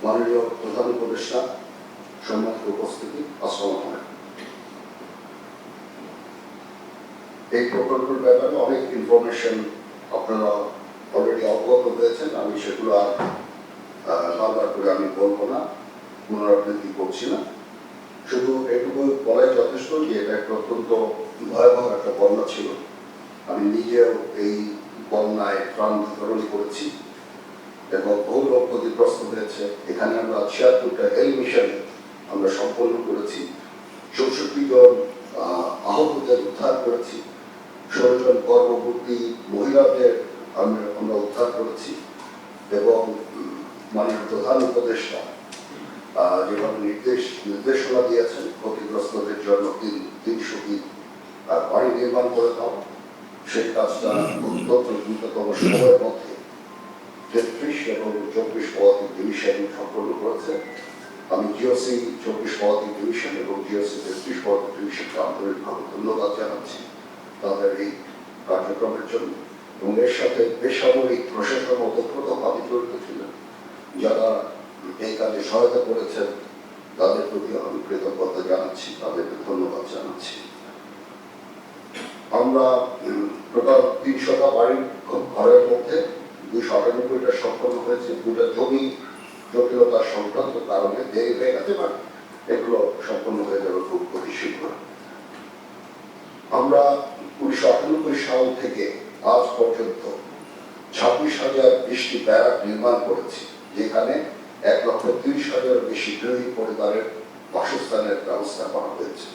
মাননীয় প্রধান উপদেষ্টা, সম্মানিত উপস্থিতি, আসসালামু আলাইকুম। এই প্রকল্পের ব্যাপারে অনেক ইনফরমেশন আপনারা অলরেডি অবগত হয়েছেন। আমি সেগুলো আর বারবার করে আমি বলবো না, পুনরাবৃত্তি করছি না। শুধু এটুকু বলাই যথেষ্ট যে এটা একটা অত্যন্ত ভয়াবহ একটা বন্যা ছিল। আমি নিজেও এই বন্যায় প্রাণ ধারণ করেছি এবং বহু লোক ক্ষতিগ্রস্ত হয়েছে। এখানে আমরা ৭৬টা হেলথ মিশন আমরা সম্পন্ন করেছি, ৬৪ জন আহতদের উদ্ধার করেছি, ১৬ জন গর্ভবতী মহিলাদের আমরা উদ্ধার করেছি এবং মাননীয় প্রধান উপদেষ্টা যেভাবে নির্দেশনা দিয়েছেন ক্ষতিগ্রস্তদের জন্য ৩০০টি বাড়ি নির্মাণ করে দেওয়া, সেই কাজটা অত্যন্ত দ্রুততম সময়ের মধ্যে ৩৩ এবং ২৪ পদাতিক ডিভিশন সম্পন্ন করেছে। আমি জিওসি ২৪ পদাতিক ডিভিশন এবং জিওসি ৩৩ পদাতিক ডিভিশনকে আন্তরিকভাবে ধন্যবাদ জানাচ্ছি তাদের এই কার্যক্রমের জন্য। এবং এর সাথে বেসামরিক প্রশাসন ওতপ্রোতভাবে জড়িত ছিলেন, যারা এই কাজে সহায়তা করেছেন তাদের প্রতি আমি কৃতজ্ঞতা জানাচ্ছি, তাদেরকে ধন্যবাদ জানাচ্ছি। আমরা টোটাল ৩০০টা বাড়ির ঘরের মধ্যে ২৯৮টা সম্পন্ন হয়েছে। দুটা জমি জটিলতা সংক্রান্ত কারণে দেরি হয়ে গেছে, বা এগুলো সম্পন্ন হয়ে যাবে খুব অতি শীঘ্র। আমরা ১৯৯৮ সাল থেকে আজ পর্যন্ত ২৬,০২০টি ব্যারাক নির্মাণ করেছি, যেখানে ১,৩০,০০০ বেশি গৃহী পরিবারের বাসস্থানের ব্যবস্থা করা হয়েছে।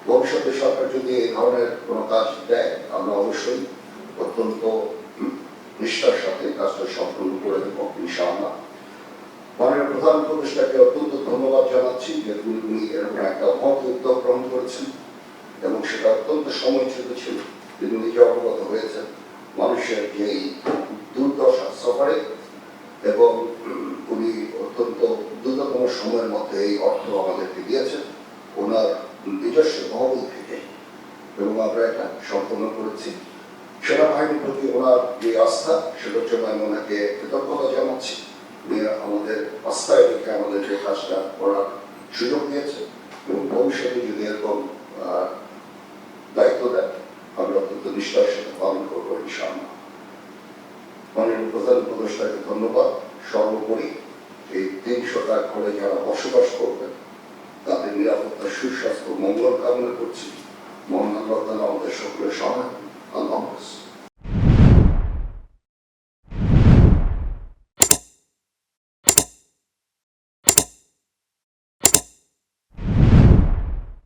ভবিষ্যতে সরকার যদি এই ধরনের কোনো কাজ দেয়, আমরা অবশ্যই অত্যন্ত নিষ্ঠার সাথে কাজটা সম্পূর্ণ করে দেব ইনশাআল্লাহ। মাননীয় প্রধান উপদেষ্টাকে অত্যন্ত ধন্যবাদ জানাচ্ছি যে উনি এরকম একটা মহৎ উদ্যোগ গ্রহণ করেছেন এবং সেটা অত্যন্ত সময়োচিত ছিল। তিনি নিজে অবগত হয়েছেন মানুষের যে এই দুর্দশা সফরে, এবং উনি অত্যন্ত দ্রুততম সময়ের মধ্যে এই অর্থ আমাদেরকে দিয়েছেন ওনার নিজস্ব তহবিল থেকে, এবং আমরা এটা সম্পন্ন করেছি। সেনাবাহিনীর প্রতি ওনার যে আস্থা, সেটার জন্য আমি ওনাকে কৃতজ্ঞতা জানাচ্ছি। উনি আমাদের আস্থায় রেখে আমাদের যে কাজটা করার সুযোগ দিয়েছে, এবং ভবিষ্যতে যদি এরকম দায়িত্ব দেন আমরা অত্যন্ত নিষ্ঠার সাথে পালন করবো ইনশাআল্লাহ। মাননীয় প্রধান উপদেষ্টাকে ধন্যবাদ। সর্বোপরি এই ৩০০টা ঘরে যারা বসবাস করবেন তাদের নিরাপত্তা, সুস্বাস্থ্য, মঙ্গল কামনা করছি। মহান আল্লাহ তাআলা আমাদের সকলের সহায়